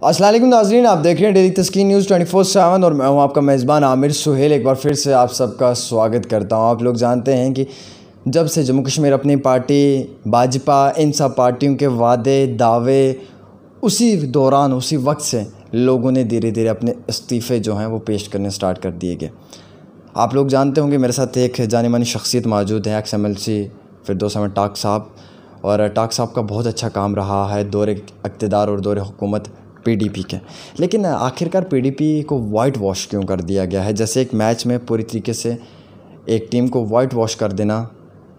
अस्सलाम वालेकुम नाज़रीन, आप देख रहे हैं डेली तस्कीन न्यूज़ 24/7 और मैं हूं आपका मेज़बान आमिर सुहेल। एक बार फिर से आप सबका स्वागत करता हूं। आप लोग जानते हैं कि जब से जम्मू कश्मीर अपनी पार्टी भाजपा इन सब पार्टियों के वादे दावे उसी दौरान उसी वक्त से लोगों ने धीरे धीरे अपने इस्तीफ़े जो हैं वो पेश करने स्टार्ट कर दिए गए। आप लोग जानते होंगे मेरे साथ एक जानी मानी शख्सियत मौजूद है, XMLC फिरदौस अहमद टाक साहब। और टाक साहब का बहुत अच्छा काम रहा है दौरे इक़्तिदार और दौरे हुकूमत PDP के। लेकिन आखिरकार PDP को वाइट वॉश क्यों कर दिया गया है? जैसे एक मैच में पूरी तरीके से एक टीम को वाइट वॉश कर देना,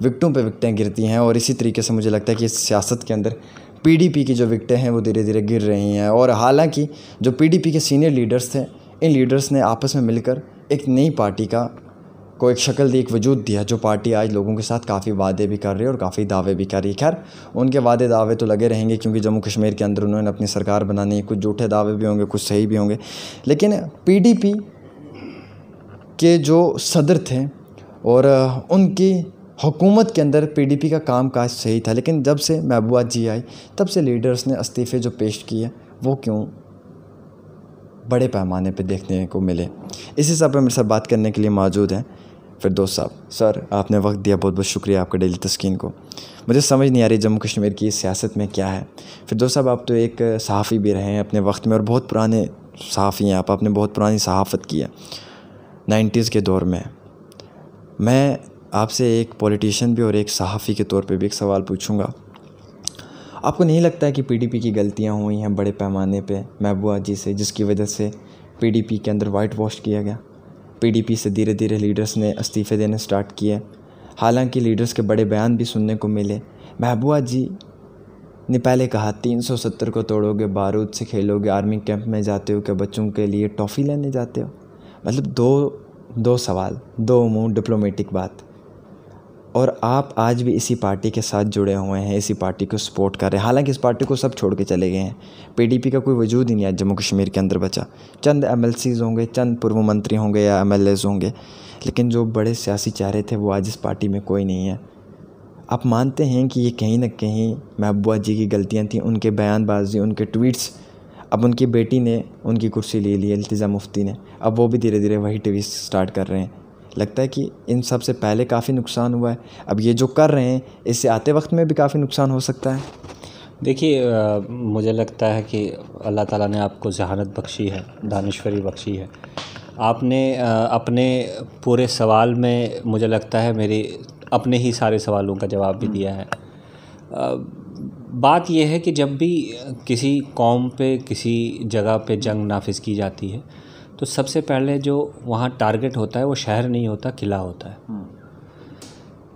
विकटों पे विकटें गिरती हैं, और इसी तरीके से मुझे लगता है कि सियासत के अंदर PDP की जो विकटें हैं वो धीरे धीरे गिर रही हैं। और हालांकि जो PDP के सीनियर लीडर्स थे, इन लीडर्स ने आपस में मिलकर एक नई पार्टी को एक शक्ल दी, एक वजूद दिया, जो पार्टी आज लोगों के साथ काफ़ी वादे भी कर रही है और काफ़ी दावे भी कर रही है। खैर, उनके वादे दावे तो लगे रहेंगे क्योंकि जम्मू कश्मीर के अंदर उन्होंने अपनी सरकार बनानी है। कुछ झूठे दावे भी होंगे, कुछ सही भी होंगे। लेकिन PDP के जो सदर थे और उनकी हुकूमत के अंदर PDP का काम काज सही था, लेकिन जब से महबूबा जी आई तब से लीडर्स ने इस्तीफ़े जो पेश किए वो क्यों बड़े पैमाने पे देखने को मिले। इसी सब पर मेरे साथ बात करने के लिए मौजूद हैं फिरदौस साहब। सर, आपने वक्त दिया, बहुत बहुत शुक्रिया आपका डेली तस्कीन को। मुझे समझ नहीं आ रही जम्मू कश्मीर की सियासत में क्या है। फिरदौस साहब, आप तो एक सहाफ़ी भी रहे हैं अपने वक्त में और बहुत पुराने सहाफ़ी हैं। आपने बहुत पुरानी सहाफ़त की है 90s के दौर में। मैं आपसे एक पॉलिटिशियन भी और एक सहाफ़ी के तौर पे भी एक सवाल पूछूंगा। आपको नहीं लगता है कि PDP की गलतियां हुई हैं बड़े पैमाने पे महबूबा जी से, जिसकी वजह से PDP के अंदर वाइट वॉश किया गया? PDP से धीरे धीरे लीडर्स ने इस्तीफ़े देने स्टार्ट किए। हालांकि लीडर्स के बड़े बयान भी सुनने को मिले। महबूबा जी ने पहले कहा 370 को तोड़ोगे, बारूद से खेलोगे, आर्मी कैंप में जाते हो क्या बच्चों के लिए टॉफ़ी लेने जाते हो? मतलब दो सवाल, दो मुँह डिप्लोमेटिक बात। और आप आज भी इसी पार्टी के साथ जुड़े हुए हैं, इसी पार्टी को सपोर्ट कर रहे हैं। हालांकि इस पार्टी को सब छोड़ के चले गए हैं। PDP का कोई वजूद ही नहीं है जम्मू कश्मीर के अंदर बचा। चंद MLCs होंगे, चंद पूर्व मंत्री होंगे या MLAs होंगे, लेकिन जो बड़े सियासी चेहरे थे वो आज इस पार्टी में कोई नहीं है। आप मानते हैं कि ये कहीं ना कहीं महबूबा जी की गलतियाँ थी, उनके बयानबाजी, उनके ट्वीट्स। अब उनकी बेटी ने उनकी कुर्सी ले ली, इल्तिज़ा मुफ्ती ने, अब वो भी धीरे धीरे वही ट्वीट स्टार्ट कर रहे हैं। लगता है कि इन सब से पहले काफ़ी नुकसान हुआ है, अब ये जो कर रहे हैं इससे आते वक्त में भी काफ़ी नुकसान हो सकता है। देखिए, मुझे लगता है कि अल्लाह ताला ने आपको ज़हानत बख्शी है, दानिश्वरी बख्शी है। आपने अपने पूरे सवाल में मुझे लगता है मेरे अपने ही सारे सवालों का जवाब भी दिया है। बात यह है कि जब भी किसी कौम पे किसी जगह पे जंग नाफिज की जाती है तो सबसे पहले जो वहाँ टारगेट होता है वो शहर नहीं होता, किला होता है।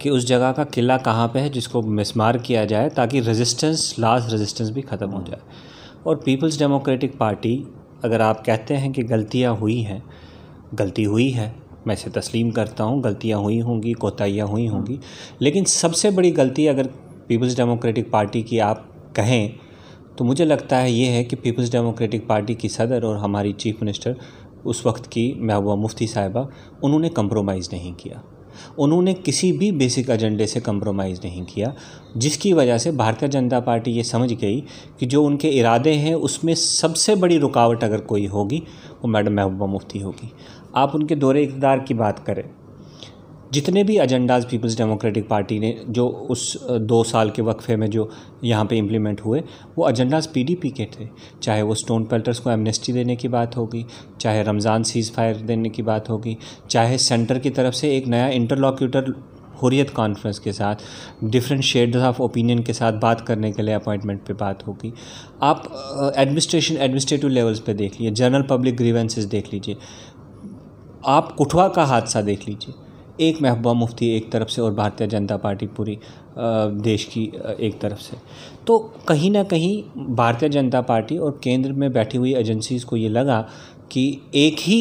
कि उस जगह का किला कहाँ पे है जिसको मिसमार किया जाए ताकि रेजिस्टेंस, लास्ट रेजिस्टेंस भी ख़त्म हो जाए। और पीपल्स डेमोक्रेटिक पार्टी, अगर आप कहते हैं कि गलतियाँ हुई हैं, गलती हुई है, मैं इसे तस्लीम करता हूँ, गलतियाँ हुई होंगी, कोताहियाँ हुई होंगी, लेकिन सबसे बड़ी गलती अगर पीपल्स डेमोक्रेटिक पार्टी की आप कहें तो मुझे लगता है ये है कि पीपल्स डेमोक्रेटिक पार्टी की सदर और हमारी चीफ मिनिस्टर उस वक्त की महबूबा मुफ्ती साहिबा, उन्होंने कंप्रोमाइज़ नहीं किया। उन्होंने किसी भी बेसिक एजेंडे से कंप्रोमाइज़ नहीं किया, जिसकी वजह से भारतीय जनता पार्टी ये समझ गई कि जो उनके इरादे हैं उसमें सबसे बड़ी रुकावट अगर कोई होगी वो मैडम महबूबा मुफ्ती होगी। आप उनके दौरे इक़्तिदार की बात करें, जितने भी एजेंडाज़ पीपल्स डेमोक्रेटिक पार्टी ने जो उस 2 साल के वक्फे में जो यहाँ पे इम्प्लीमेंट हुए, वो एजेंडाज़ PDP के थे। चाहे वो स्टोन पेल्टर्स को एमनेस्टी देने की बात होगी, चाहे रमज़ान सीज़ फायर देने की बात होगी, चाहे सेंटर की तरफ से एक नया इंटरलॉक्यूटर हुर्रियत कॉन्फ्रेंस के साथ डिफरेंट शेड्स ऑफ ओपिनियन के साथ बात करने के लिए अपॉइंटमेंट पे बात होगी। आप एडमिनिस्ट्रेटिव लेवल्स पे देख लीजिए, जनरल पब्लिक ग्रीवेंसेस देख लीजिए, आप कुठवा का हादसा देख लीजिए। एक महबूबा मुफ्ती एक तरफ से और भारतीय जनता पार्टी पूरी देश की एक तरफ से। तो कहीं ना कहीं भारतीय जनता पार्टी और केंद्र में बैठी हुई एजेंसीज़ को ये लगा कि एक ही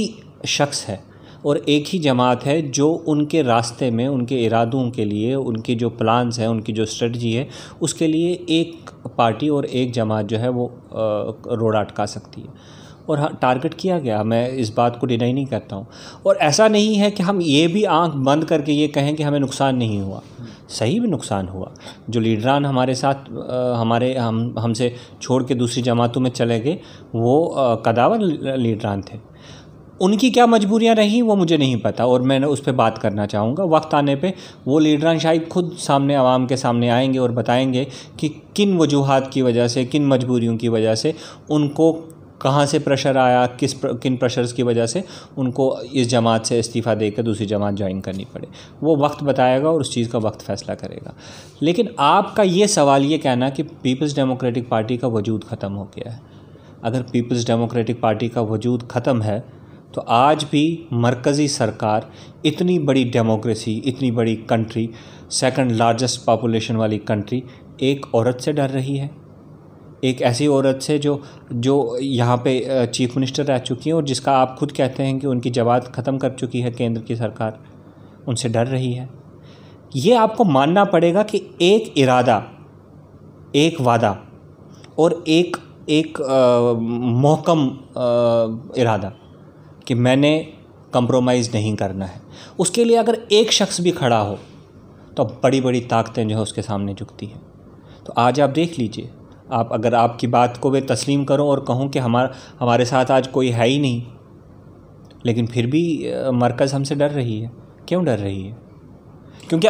शख्स है और एक ही जमात है जो उनके रास्ते में, उनके इरादों के लिए, उनके जो प्लान्स हैं, उनकी जो स्ट्रेटजी है, उसके लिए एक पार्टी और एक जमात जो है वो रोड अटका सकती है। और हाँ, टारगेट किया गया, मैं इस बात को डिनाई नहीं करता हूँ। और ऐसा नहीं है कि हम ये भी आंख बंद करके ये कहें कि हमें नुकसान नहीं हुआ। सही भी नुकसान हुआ। जो लीडरान हमारे साथ हमसे छोड़ के दूसरी जमातों में चले गए, वो कदावर लीडरान थे। उनकी क्या मजबूरियां रहीं वो मुझे नहीं पता, और मैं उस पर बात करना चाहूँगा। वक्त आने पे वो लीडरान शायद खुद सामने आवाम के सामने आएंगे और बताएंगे कि किन वजूहात की वजह से, किन मजबूरियों की वजह से उनको कहाँ से प्रेशर आया, किन प्रेशर्स की वजह से उनको इस जमात से इस्तीफ़ा देकर दूसरी जमात ज्वाइन करनी पड़े। वो वक्त बताएगा और उस चीज़ का वक्त फ़ैसला करेगा। लेकिन आपका ये सवाल ये कहना कि पीपल्स डेमोक्रेटिक पार्टी का वजूद ख़त्म हो गया है, अगर पीपल्स डेमोक्रेटिक पार्टी का वजूद ख़त्म है तो आज भी मरकज़ी सरकार, इतनी बड़ी डेमोक्रेसी, इतनी बड़ी कंट्री, सेकंड लार्जेस्ट पॉपुलेशन वाली कंट्री, एक औरत से डर रही है। एक ऐसी औरत से जो यहाँ पे चीफ मिनिस्टर रह चुकी हैं और जिसका आप खुद कहते हैं कि उनकी जमात ख़त्म कर चुकी है केंद्र की सरकार, उनसे डर रही है। ये आपको मानना पड़ेगा कि एक इरादा, एक वादा और एक मोहकम इरादा कि मैंने कंप्रोमाइज़ नहीं करना है, उसके लिए अगर एक शख्स भी खड़ा हो तो बड़ी बड़ी ताकतें जो है उसके सामने झुकती हैं। तो आज आप देख लीजिए, आप अगर आपकी बात को वे तस्लीम करो और कहूँ कि हमारे साथ आज कोई है ही नहीं, लेकिन फिर भी मरकज़ हमसे डर रही है। क्यों डर रही है? क्योंकि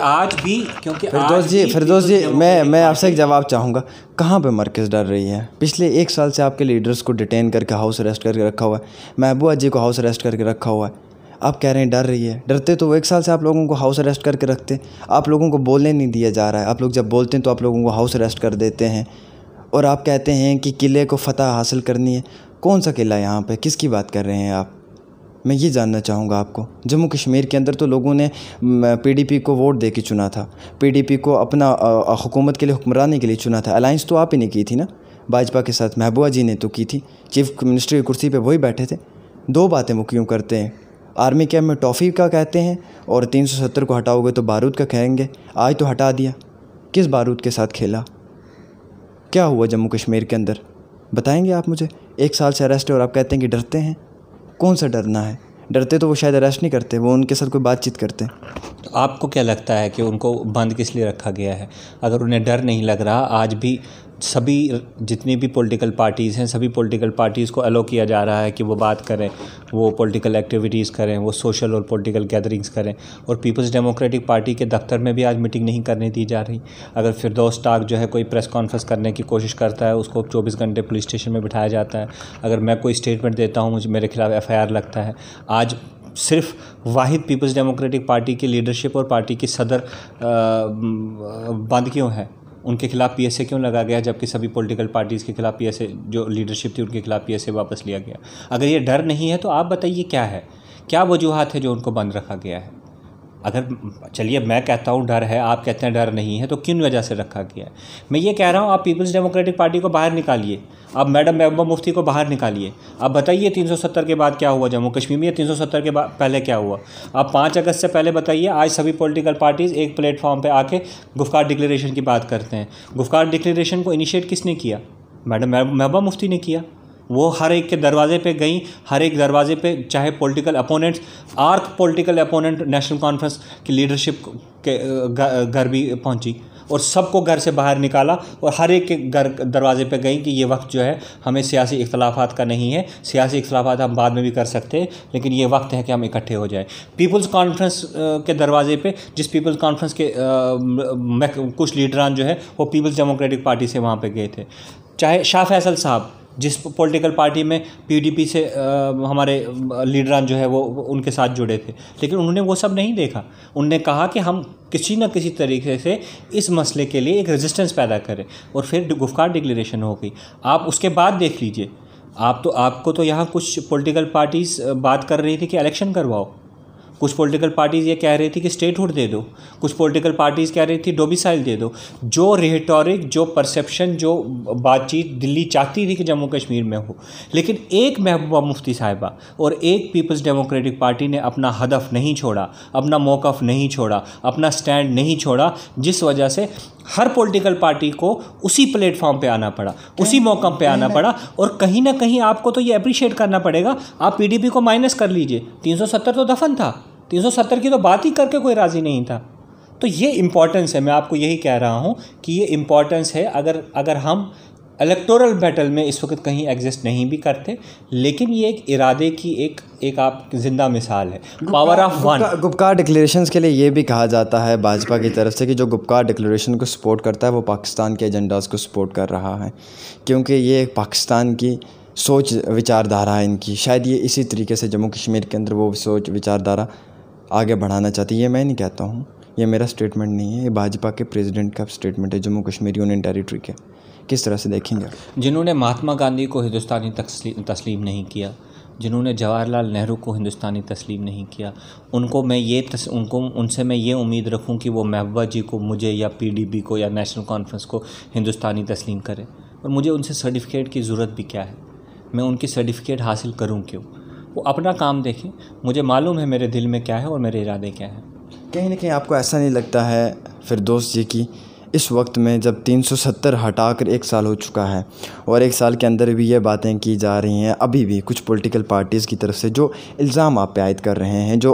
फिरदौस जी मैं आपसे एक जवाब चाहूँगा, कहाँ पे मरकज़ डर रही है? पिछले 1 साल से आपके लीडर्स को डिटेन करके हाउस अरेस्ट करके रखा हुआ है, महबूबा जी को हाउस अरेस्ट करके रखा हुआ है। आप कह रहे हैं डर रही है। डरते तो वो 1 साल से आप लोगों को हाउस अरेस्ट करके रखते, आप लोगों को बोलने नहीं दिया जा रहा है। आप लोग जब बोलते हैं तो आप लोगों को हाउस अरेस्ट कर देते हैं, और आप कहते हैं कि किले को फ़तह हासिल करनी है। कौन सा किला यहाँ पे, किसकी बात कर रहे हैं आप? मैं ये जानना चाहूँगा आपको। जम्मू कश्मीर के अंदर तो लोगों ने पीडीपी को वोट दे के चुना था, पीडीपी को अपना हुकूमत के लिए, हुक्मरानी के लिए चुना था। अलाइंस तो आप ही ने की थी ना भाजपा के साथ, महबूबा जी ने तो की थी। चीफ मिनिस्टर की कुर्सी पे वही बैठे थे। 2 बातें वो क्यों करते हैं? आर्मी कैंप में टॉफ़ी का कहते हैं और 370 को हटाओगे तो बारूद का कहेंगे। आज तो हटा दिया, किस बारूद के साथ खेला? क्या हुआ जम्मू कश्मीर के अंदर, बताएंगे आप मुझे? 1 साल से अरेस्ट है और आप कहते हैं कि डरते हैं। कौन सा डरना है? डरते तो वो शायद अरेस्ट नहीं करते, वो उनके साथ कोई बातचीत करते हैं। तो आपको क्या लगता है कि उनको बंद किस लिए रखा गया है? अगर उन्हें डर नहीं लग रहा, आज भी सभी जितनी भी पॉलिटिकल पार्टीज़ हैं, सभी पॉलिटिकल पार्टीज़ को अलो किया जा रहा है कि वो बात करें, वो पॉलिटिकल एक्टिविटीज़ करें, वो सोशल और पॉलिटिकल गैदरिंग्स करें, और पीपल्स डेमोक्रेटिक पार्टी के दफ्तर में भी आज मीटिंग नहीं करने दी जा रही। अगर फिरदौस टाक जो है कोई प्रेस कॉन्फ्रेंस करने की कोशिश करता है, उसको 24 घंटे पुलिस स्टेशन में बिठाया जाता है। अगर मैं कोई स्टेटमेंट देता हूँ, मेरे खिलाफ FIR लगता है। आज सिर्फ वाहिद पीपल्स डेमोक्रेटिक पार्टी की लीडरशिप और पार्टी की सदर बंद क्यों है? उनके खिलाफ PSA क्यों लगा गया, जबकि सभी पॉलिटिकल पार्टीज़ के खिलाफ PSA, जो लीडरशिप थी उनके खिलाफ PSA वापस लिया गया? अगर ये डर नहीं है तो आप बताइए क्या है, क्या वजूहात है जो उनको बंद रखा गया है? अगर चलिए मैं कहता हूँ डर है, आप कहते हैं डर नहीं है, तो किन वजह से रखा गया है? मैं ये कह रहा हूँ आप पीपल्स डेमोक्रेटिक पार्टी को बाहर निकालिए, आप मैडम महबूबा मुफ्ती को बाहर निकालिए। आप बताइए 370 के बाद क्या हुआ जम्मू कश्मीर में, 370 के बाद पहले क्या हुआ? आप 5 अगस्त से पहले बताइए। आज सभी पॉलिटिकल पार्टीज़ एक प्लेटफॉर्म पे आके गुफ्कार डिक्लेरेशन की बात करते हैं। गुफ्कार डिक्लेरेशन को इनिशिएट किसने किया? मैडम महबूबा मुफ्ती ने किया। वो हर एक के दरवाजे पे गई, हर एक दरवाजे पे, चाहे political opponents, arc political opponent national conference की लीडरशिप के घर भी पहुंची और सबको घर से बाहर निकाला, और हर एक के घर दरवाजे पे गई कि ये वक्त जो है हमें सियासी इख्तलाफात का नहीं है, सियासी इख्तलाफात हम बाद में भी कर सकते हैं, लेकिन ये वक्त है कि हम इकट्ठे हो जाएं। पीपल्स कॉन्फ्रेंस के दरवाजे पे, जिस पीपल्स कॉन्फ्रेंस के कुछ लीडरान जो है वो पीपल्स डेमोक्रेटिक पार्टी से वहाँ पर गए थे। चाहे शाह फैसल साहब, जिस पॉलिटिकल पार्टी में PDP से हमारे लीडरान जो है वो उनके साथ जुड़े थे, लेकिन उन्होंने वो सब नहीं देखा। उन्होंने कहा कि हम किसी न किसी तरीके से इस मसले के लिए एक रेजिस्टेंस पैदा करें, और फिर गुफ्कार डिक्लेरेशन हो गई। आप उसके बाद देख लीजिए, आपको तो यहाँ कुछ पॉलिटिकल पार्टीज़ बात कर रही थी कि इलेक्शन करवाओ, कुछ पॉलिटिकल पार्टीज़ ये कह रही थी कि स्टेटहुड दे दो, कुछ पॉलिटिकल पार्टीज़ कह रही थी डोमिसाइल दे दो। जो रिहेटोरिक, जो परसेप्शन, जो बातचीत दिल्ली चाहती थी कि जम्मू कश्मीर में हो, लेकिन एक महबूबा मुफ्ती साहिबा और एक पीपल्स डेमोक्रेटिक पार्टी ने अपना हदफ नहीं छोड़ा, अपना मौक़िफ़ नहीं छोड़ा, अपना स्टैंड नहीं छोड़ा, जिस वजह से हर पॉलिटिकल पार्टी को उसी प्लेटफॉर्म पे आना पड़ा, उसी मौका पे आना पड़ा। और कहीं ना कहीं आपको तो ये अप्रिशिएट करना पड़ेगा। आप PDP को माइनस कर लीजिए, 370 तो दफन था, 370 की तो बात ही करके कोई राज़ी नहीं था। तो ये इम्पॉर्टेंस है, मैं आपको यही कह रहा हूँ कि ये इम्पॉर्टेंस है। अगर हम इलेक्टोरल बैटल में इस वक्त कहीं एग्जिस्ट नहीं भी करते, लेकिन ये एक इरादे की एक आप जिंदा मिसाल है, power of one. Gupkar declarations के लिए ये भी कहा जाता है भाजपा की तरफ से कि जो गुपकार डिक्लेरेशन को सपोर्ट करता है वो पाकिस्तान के एजेंडाज़ को सपोर्ट कर रहा है, क्योंकि ये एक पाकिस्तान की सोच विचारधारा है इनकी। शायद ये इसी तरीके से जम्मू कश्मीर के अंदर वो सोच विचारधारा आगे बढ़ाना चाहती है। ये मैं नहीं कहता हूँ, ये मेरा स्टेटमेंट नहीं है, ये भाजपा के प्रेसिडेंट का स्टेटमेंट है जम्मू कश्मीर यूनियन टेरिटरी के। किस तरह से देखेंगे? जिन्होंने महात्मा गांधी को हिंदुस्तानी तस्लीम नहीं किया, जिन्होंने जवाहरलाल नेहरू को हिंदुस्तानी तस्लीम नहीं किया, उनसे मैं ये उम्मीद रखूं कि वो महबूबा जी को, मुझे या पीडीपी को या नेशनल कॉन्फ्रेंस को हिंदुस्तानी तस्लीम करें। और मुझे उनसे सर्टिफिकेट की ज़रूरत भी क्या है, मैं उनकी सर्टिफिकेट हासिल करूं क्यों? वो अपना काम देखें, मुझे मालूम है मेरे दिल में क्या है और मेरे इरादे क्या हैं। कहीं ना कहीं आपको ऐसा नहीं लगता है फिरदौस जी की इस वक्त में, जब 370 हटाकर 1 साल हो चुका है और 1 साल के अंदर भी ये बातें की जा रही हैं, अभी भी कुछ पॉलिटिकल पार्टीज़ की तरफ से जो इल्ज़ाम आप पे आयद कर रहे हैं, जो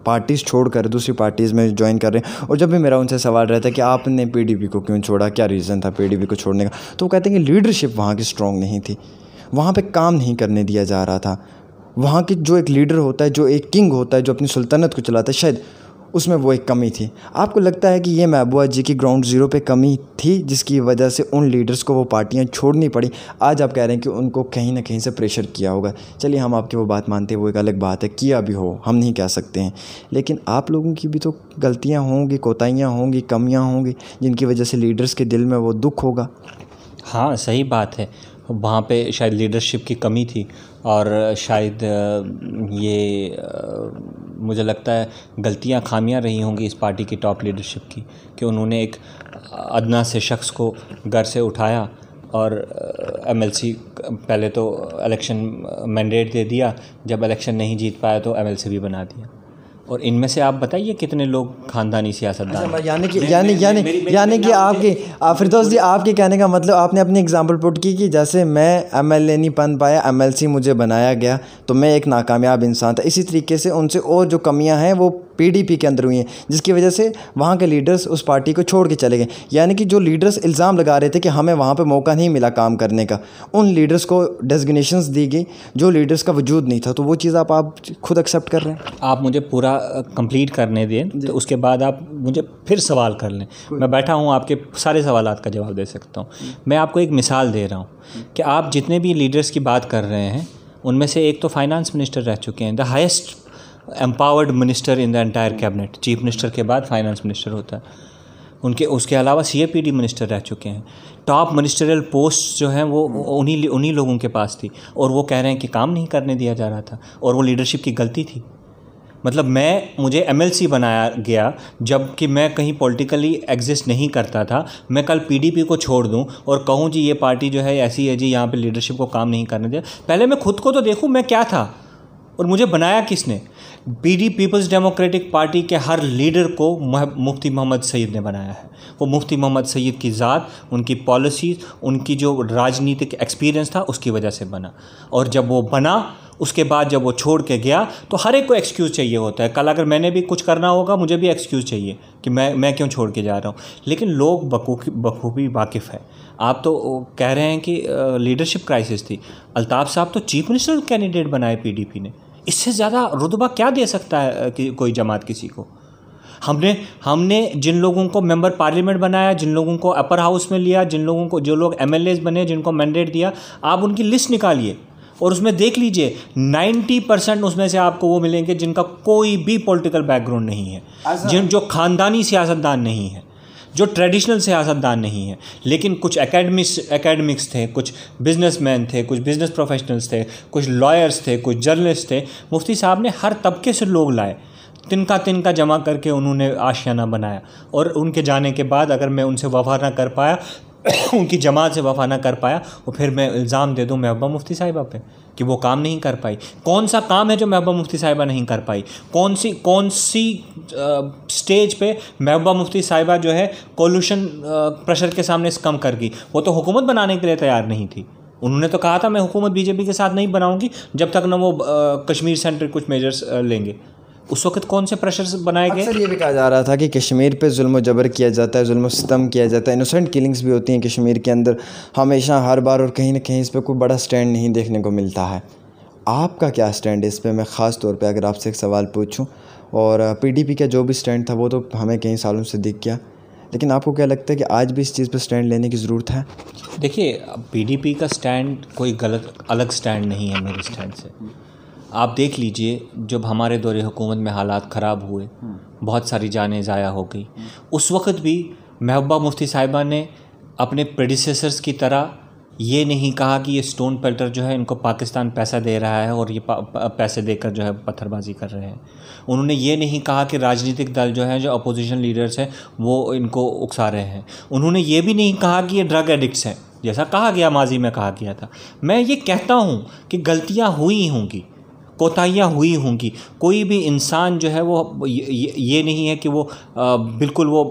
पार्टीज़ छोड़कर दूसरी पार्टीज़ में ज्वाइन कर रहे हैं, और जब भी मेरा उनसे सवाल रहता है कि आपने पीडीपी को क्यों छोड़ा, क्या रीज़न था पीडीपी को छोड़ने का, तो वो कहते हैं कि लीडरशिप वहाँ की स्ट्रॉन्ग नहीं थी, वहाँ पे काम नहीं करने दिया जा रहा था। वहाँ की जो एक लीडर होता है, जो एक किंग होता है, जो अपनी सुल्तनत को चलाता है, शायद उसमें वो एक कमी थी। आपको लगता है कि ये महबूबा जी की ग्राउंड ज़ीरो पे कमी थी जिसकी वजह से उन लीडर्स को वो पार्टियां छोड़नी पड़ी? आज आप कह रहे हैं कि उनको कहीं ना कहीं से प्रेशर किया होगा। चलिए हम आपकी वो बात मानते हैं, वो एक अलग बात है, किया भी हो, हम नहीं कह सकते हैं, लेकिन आप लोगों की भी तो गलतियाँ होंगी, कोताहियाँ होंगी, कमियाँ होंगी, जिनकी वजह से लीडर्स के दिल में वो दुख होगा। हाँ, सही बात है, वहाँ पे शायद लीडरशिप की कमी थी और शायद मुझे लगता है गलतियाँ, खामियां रही होंगी इस पार्टी की टॉप लीडरशिप की, कि उन्होंने एक अदना से शख्स को घर से उठाया और एमएलसी, पहले तो इलेक्शन मैंडेट दे दिया, जब इलेक्शन नहीं जीत पाया तो एमएलसी भी बना दिया। और इनमें से आप बताइए कितने लोग खानदानी सियासतदान? यानी कि आपकी फिरदौस जी, आपके कहने का मतलब आपने अपनी एग्जांपल पुट की कि जैसे मैं एमएलए नहीं बन पाया, एमएलसी मुझे बनाया गया, तो मैं एक नाकामयाब इंसान था। इसी तरीके से उनसे और जो कमियां हैं वो पीडीपी के अंदर हुई हैं, जिसकी वजह से वहाँ के लीडर्स उस पार्टी को छोड़ के चले गए। यानी कि जो लीडर्स इल्ज़ाम लगा रहे थे कि हमें वहाँ पे मौका नहीं मिला काम करने का, उन लीडर्स को डेजिग्नेशंस दी गई जो लीडर्स का वजूद नहीं था। तो वो चीज़ आप खुद एक्सेप्ट कर रहे हैं? आप मुझे पूरा कंप्लीट करने दें, तो उसके बाद आप मुझे फिर सवाल कर लें। मैं बैठा हूँ, आपके सारे सवालात का जवाब दे सकता हूँ। मैं आपको एक मिसाल दे रहा हूँ कि आप जितने भी लीडर्स की बात कर रहे हैं, उनमें से एक तो फाइनेंस मिनिस्टर रह चुके हैं, the highest empowered minister in the entire cabinet. Chief minister के बाद फाइनेंस मिनिस्टर होता है। उसके अलावा सीएपीडी मिनिस्टर रह चुके हैं। टॉप मिनिस्टरियल पोस्ट जो हैं वो उन्हीं लोगों के पास थी, और वो कह रहे हैं कि काम नहीं करने दिया जा रहा था, और वो लीडरशिप की गलती थी। मतलब मुझे एमएलसी बनाया गया जबकि मैं कहीं पॉलिटिकली एग्जिस्ट नहीं करता था। मैं कल पीडीपी को छोड़ दूं और कहूं जी ये पार्टी जो है ऐसी है जी, यहाँ पे लीडरशिप को काम नहीं करने दिया। पहले मैं खुद को तो देखूं मैं क्या था और मुझे बनाया किसने। पीपल्स डेमोक्रेटिक पार्टी के हर लीडर को मुफ्ती मोहम्मद सईद ने बनाया है। वो मुफ्ती मोहम्मद सईद की ज़ात, उनकी पॉलिसीज़, उनकी जो राजनीतिक एक्सपीरियंस था उसकी वजह से बना। और जब वो बना, उसके बाद जब वो छोड़ के गया, तो हर एक को एक्सक्यूज़ चाहिए होता है। कल अगर मैंने भी कुछ करना होगा, मुझे भी एक्सक्यूज़ चाहिए कि मैं क्यों छोड़ के जा रहा हूँ। लेकिन लोग बखूबी वाकिफ़ है। आप तो कह रहे हैं कि लीडरशिप क्राइसिस थी। अल्ताफ़ साहब तो चीफ मिनिस्टर कैंडिडेट बनाए पीडीपी ने। इससे ज़्यादा रुतबा क्या दे सकता है कि कोई जमात किसी को। हमने जिन लोगों को मेंबर पार्लियामेंट बनाया, जिन लोगों को अपर हाउस में लिया, जो लोग एमएलएज बने, जिनको मैंडेट दिया, आप उनकी लिस्ट निकालिए और उसमें देख लीजिए 90% उसमें से आपको वो मिलेंगे जिनका कोई भी पॉलिटिकल बैकग्राउंड नहीं है, जो ख़ानदानी सियासतदान नहीं है, जो ट्रेडिशनल सियासतदान नहीं है। लेकिन कुछ एकेडमिक्स थे, कुछ बिजनेसमैन थे, कुछ बिजनेस प्रोफेशनल्स थे, कुछ लॉयर्स थे, कुछ जर्नलिस्ट थे। मुफ्ती साहब ने हर तबके से लोग लाए, तिनका जमा करके उन्होंने आशियाना बनाया। और उनके जाने के बाद अगर मैं उनसे वफा ना कर पाया, उनकी जमात से वफा ना कर पाया, और फिर मैं इल्ज़ाम दे दूं महबूबा मुफ्ती साहिबा पे कि वो काम नहीं कर पाई। कौन सा काम है जो महबूबा मुफ्ती साहिबा नहीं कर पाई? कौन सी स्टेज पे महबूबा मुफ्ती साहिबा जो है कोल्यूशन प्रेशर के सामने कम कर गई? वो तो हुकूमत बनाने के लिए तैयार नहीं थी। उन्होंने तो कहा था मैं हुकूमत बीजेपी के साथ नहीं बनाऊंगी जब तक न वो कश्मीर सेंटर कुछ मेजर्स लेंगे। उस वक्त कौन से प्रेशर बनाए गए? अक्सर ये भी कहा जा रहा था कि कश्मीर पे जुल्म व जबर किया जाता है, जुल्म व सितम किया जाता है, इनोसेंट किलिंग्स भी होती हैं कश्मीर के अंदर हमेशा, हर बार, और कहीं ना कहीं इस पर कोई बड़ा स्टैंड नहीं देखने को मिलता है। आपका क्या स्टैंड है इस पर? मैं ख़ास तौर पे अगर आपसे एक सवाल पूछूं, और पीडीपी का जो भी स्टैंड था वो तो हमें कई सालों से दिख गया, लेकिन आपको क्या लगता है कि आज भी इस चीज़ पर स्टैंड लेने की ज़रूरत है? देखिए, पीडीपी का स्टैंड कोई गलत अलग स्टैंड नहीं है मेरे स्टैंड से। आप देख लीजिए, जब हमारे दौरे हुकूमत में हालात ख़राब हुए, बहुत सारी जानें ज़ाया हो गई, उस वक्त भी महबूबा मुफ्ती साहिबा ने अपने प्रेडिसेसर्स की तरह ये नहीं कहा कि ये स्टोन पेल्टर जो है इनको पाकिस्तान पैसा दे रहा है और ये पैसे देकर जो है पत्थरबाजी कर रहे हैं। उन्होंने ये नहीं कहा कि राजनीतिक दल जो हैं, जो अपोजिशन लीडर्स हैं, वो इनको उकसा रहे हैं। उन्होंने ये भी नहीं कहा कि ये ड्रग एडिक्ट्स हैं, जैसा कहा गया, माजी में कहा गया था। मैं ये कहता हूँ कि गलतियाँ हुई होंगी, कोताहियाँ हुई होंगी। कोई भी इंसान जो है वो ये नहीं है कि वो बिल्कुल वो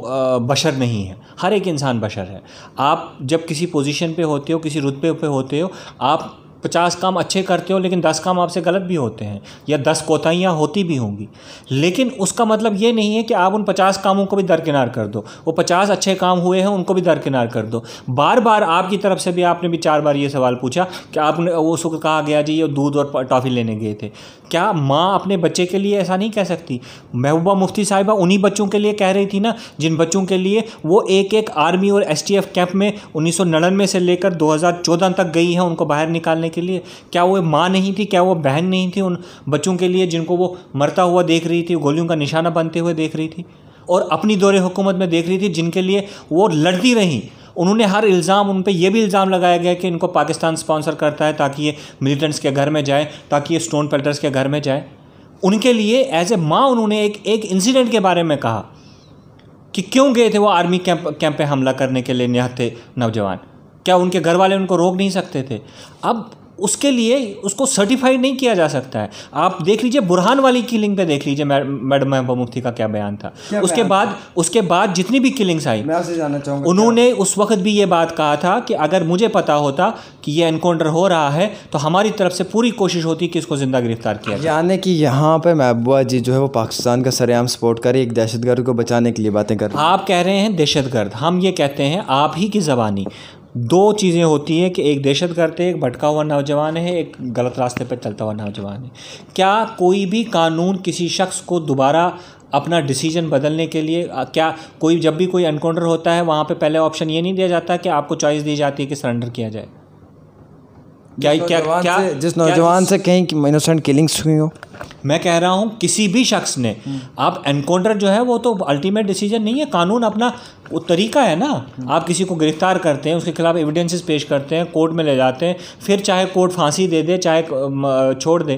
बशर नहीं है। हर एक इंसान बशर है। आप जब किसी पोजीशन पे होते हो, किसी रुतबे पे होते हो, आप 50 काम अच्छे करते हो, लेकिन 10 काम आपसे गलत भी होते हैं, या 10 कोताहियाँ होती भी होंगी। लेकिन उसका मतलब ये नहीं है कि आप उन 50 कामों को भी दरकिनार कर दो। वो 50 अच्छे काम हुए हैं, उनको भी दरकिनार कर दो। बार बार आपकी तरफ से भी, आपने भी 4 बार ये सवाल पूछा कि आपने वो सुख कहा गया जी ये दूध और टॉफ़ी लेने गए थे। क्या माँ अपने बच्चे के लिए ऐसा नहीं कह सकती? महबूबा मुफ्ती साहिबा उन्हीं बच्चों के लिए कह रही थी ना, जिन बच्चों के लिए वो एक आर्मी और STF कैंप में 1999 से लेकर 2014 तक गई हैं, उनको बाहर निकालने के लिए। क्या वो माँ नहीं थी? क्या वो बहन नहीं थी उन बच्चों के लिए जिनको वो मरता हुआ देख रही थी, गोलियों का निशाना बनते हुए देख रही थी, और अपनी दौरे हुकूमत में देख रही थी, जिनके लिए वो लड़ती रहीं? उन्होंने हर इल्ज़ाम, उन पे ये भी इल्ज़ाम लगाया गया कि इनको पाकिस्तान स्पॉन्सर करता है ताकि ये मिलिटेंट्स के घर में जाए, ताकि ये स्टोन पेल्टर्स के घर में जाए। उनके लिए एज ए माँ उन्होंने एक इंसिडेंट के बारे में कहा कि क्यों गए थे वो आर्मी कैंप पे हमला करने के लिए निहत्थे नौजवान। क्या उनके घर वाले उनको रोक नहीं सकते थे? अब उसके लिए उसको सर्टिफाइड नहीं किया जा सकता है। आप देख लीजिए, बुरहान वाली किलिंग पे देख लीजिए मैडम महबूबा मुफ्ती का क्या बयान था। उसके बाद जितनी भी किलिंग्स आई, मैं आपसे जानना चाहूँगा, उन्होंने उस वक्त भी ये बात कहा था कि अगर मुझे पता होता कि ये एनकाउंटर हो रहा है तो हमारी तरफ से पूरी कोशिश होती कि इसको जिंदा गिरफ्तार किया जाए। यानी कि यहाँ पे महबूबा जी जो है वो पाकिस्तान का सरेआम सपोर्ट करे, एक दहशतगर्द को बचाने के लिए बातें कर रहे हैं। आप कह रहे हैं दहशतगर्द, हम ये कहते हैं आप ही की ज़बानी। 2 चीज़ें होती हैं कि एक दहशतगर्द है, एक भटका हुआ नौजवान है, एक गलत रास्ते पर चलता हुआ नौजवान है। क्या कोई भी कानून किसी शख्स को दोबारा अपना डिसीजन बदलने के लिए, क्या कोई जब भी कोई एनकाउंटर होता है वहाँ पे पहले ऑप्शन ये नहीं दिया जाता कि आपको चॉइस दी जाती है कि सरेंडर किया जाए? जिस नौजवान से कहीं इनोसेंट किलिंग्स हुई हो, मैं कह रहा हूँ किसी भी शख्स ने, आप एनकाउंटर जो है वो तो अल्टीमेट डिसीजन नहीं है। कानून अपना वो तरीका है ना। आप किसी को गिरफ्तार करते हैं, उसके खिलाफ एविडेंसेस पेश करते हैं, कोर्ट में ले जाते हैं, फिर चाहे कोर्ट फांसी दे दे चाहे छोड़ दे।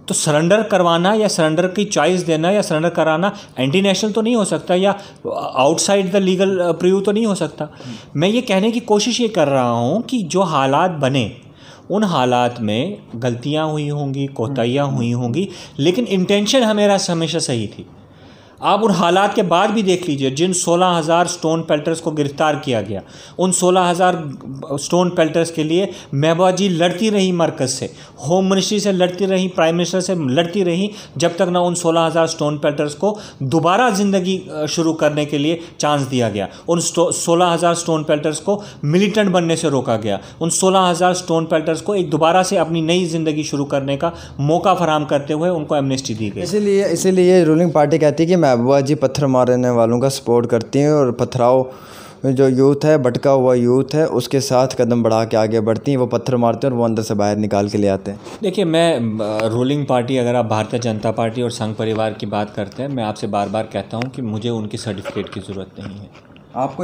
तो सरेंडर करवाना या सरेंडर की चॉइस देना या सरेंडर कराना एंटी नेशनल तो नहीं हो सकता, या आउटसाइड द लीगल प्रिव्यू तो नहीं हो सकता। मैं ये कहने की कोशिश ये कर रहा हूँ कि जो हालात बने, उन हालात में गलतियाँ हुई होंगी, कोताहियाँ हुई होंगी, लेकिन इंटेंशन हमेशा सही थी। आप उन हालात के बाद भी देख लीजिए, जिन 16,000 स्टोन पेल्टर्स को गिरफ्तार किया गया, उन 16,000 स्टोन पेल्टर्स के लिए महबूबा जी लड़ती रही, मरकज़ से, होम मिनिस्ट्री से लड़ती रही, प्राइम मिनिस्टर से लड़ती रही, जब तक ना उन 16,000 स्टोन पेल्टर्स को दोबारा ज़िंदगी शुरू करने के लिए चांस दिया गया। उन 16,000 स्टोन पेल्टर्स को मिलिटेंट बनने से रोका गया। उन 16,000 स्टोन पेल्टर्स को एक दोबारा से अपनी नई ज़िंदगी शुरू करने का मौका फराहम करते हुए उनको एमनेस्टी दी गई। इसीलिए रूलिंग पार्टी कहती है कि महबूबा जी पत्थर मारने वालों का सपोर्ट करती हैं, और पथराव जो यूथ है, भटका हुआ यूथ है, उसके साथ कदम बढ़ा के आगे बढ़ती हैं। वो पत्थर मारते हैं और वो अंदर से बाहर निकाल के ले आते हैं। देखिए, मैं रूलिंग पार्टी, अगर आप भारतीय जनता पार्टी और संघ परिवार की बात करते हैं, मैं आपसे बार बार कहता हूं कि मुझे उनकी सर्टिफिकेट की ज़रूरत नहीं है। आपको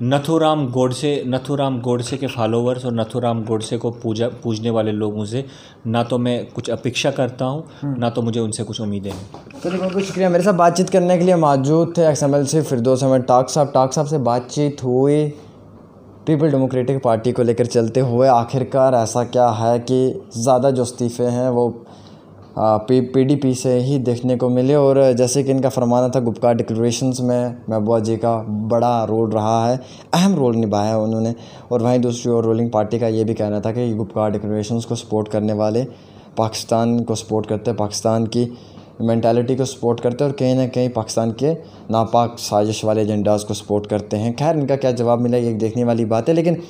नथुराम गोडसे के फॉलोवर्स और नथुराम गोडसे को पूजने वाले लोगों से ना तो मैं कुछ अपेक्षा करता हूं, ना तो मुझे उनसे कुछ उम्मीदें हैं। चलिए, बहुत बहुत शुक्रिया। मेरे साथ बातचीत करने के लिए मौजूद थे XML से फिरदौस अहमद टाक साहब से बातचीत हुई पीपल डेमोक्रेटिक पार्टी को लेकर चलते हुए। आखिरकार ऐसा क्या है कि ज़्यादा जो इस्तीफ़े हैं वो PDP से ही देखने को मिले, और जैसे कि इनका फरमाना था गुपकार डिक्लेरेशंस में महबूबा जी का बड़ा रोल रहा है, अहम रोल निभाया है उन्होंने। और वहीं दूसरी ओर रूलिंग पार्टी का ये भी कहना था कि गुपकार डिक्लेरेशंस को सपोर्ट करने वाले पाकिस्तान को सपोर्ट करते हैं, पाकिस्तान की मेंटालिटी को सपोर्ट करते हैं और कहीं ना कहीं पाकिस्तान के नापाक साजिश वाले एजेंडाज़ को सपोर्ट करते हैं। खैर इनका क्या जवाब मिला ये देखने वाली बात है, लेकिन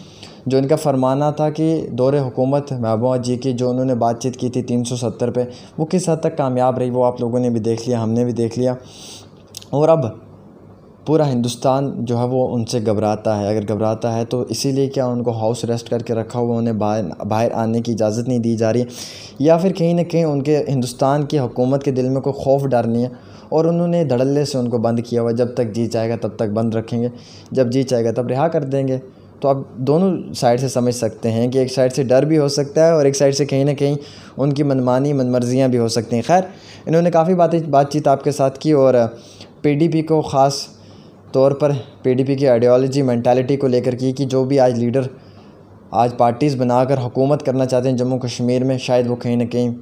जो इनका फरमाना था कि दौरे हुकूमत महबूबा जी की जो उन्होंने बातचीत की थी 370 पे, वो किस हद तक कामयाब रही वो आप लोगों ने भी देख लिया, हमने भी देख लिया। और अब पूरा हिंदुस्तान जो है वो उनसे घबराता है। अगर घबराता है तो इसीलिए क्या उनको हाउस अरेस्ट करके रखा हुआ, उन्हें बाहर आने की इजाज़त नहीं दी जा रही, या फिर कहीं ना कहीं उनके हिंदुस्तान की हुकूमत के दिल में कोई खौफ डर नहीं है और उन्होंने धड़ल्ले से उनको बंद किया हुआ, जब तक जी चाहेगा तब तक बंद रखेंगे, जब जी चाहेगा तब रिहा कर देंगे। तो आप दोनों साइड से समझ सकते हैं कि एक साइड से डर भी हो सकता है और एक साइड से कहीं ना कहीं उनकी मनमानी मनमर्जियाँ भी हो सकती हैं। खैर इन्होंने काफ़ी बातचीत आपके साथ की और PDP को ख़ास तौर पर PDP की आइडियोलॉजी मेंटालिटी को लेकर की कि जो भी आज लीडर आज पार्टीज़ बनाकर हुकूमत करना चाहते हैं जम्मू कश्मीर में, शायद वो कहीं ना कहीं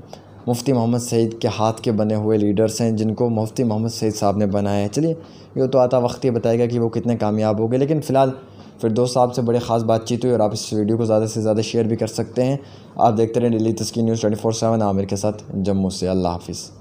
मुफ्ती मोहम्मद सईद के हाथ के बने हुए लीडर्स हैं जिनको मुफ्ती मोहम्मद सईद साहब ने बनाया है। चलिए ये तो आता वक्त ही बताएगा कि वो कितने कामयाब हो गए, लेकिन फ़िलहाल फिरदौस साहब से बड़े ख़ास बातचीत हुई और आप इस वीडियो को ज़्यादा से ज़्यादा शेयर भी कर सकते हैं। आप देखते रहें डेली तस्कीन न्यूज़ 24/7 आमिर के साथ जम्मू से। अल्लाह हाफ़िज़।